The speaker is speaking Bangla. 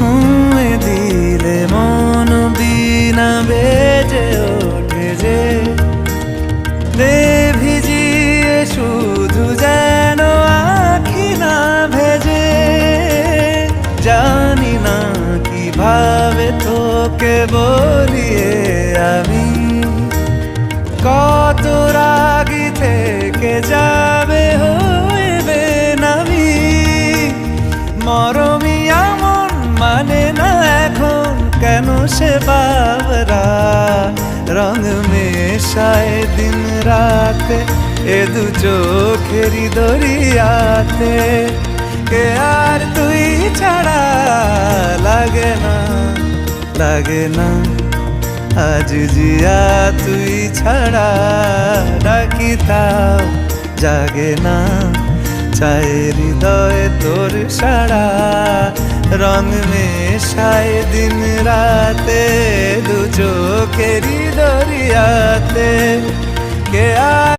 ছুঁয়ে দিলে মন বিনা বেজে ওঠে যে দে ভিজিয়ে শুধু যেন আখি না ভেজে। জানি না কিভাবে তোকে বলিয়ে আমি কত রাগি থেকে যাবে হইবে নামি। মরমি এমন মানে না এখন কেন সে বাবরা রং মেশায় দিন রাতে এ দু চোখেরই দরিয়াতে। কে আর তুই ছাড়া লাগে না লাগে না আজ জিয়া তুই ছাড়া ডাকি তাও জাগে না। চায় হৃদয় তোর সারা রং মেশায় দিন রাতে দু চোখেরই দরিয়াতে। কে আর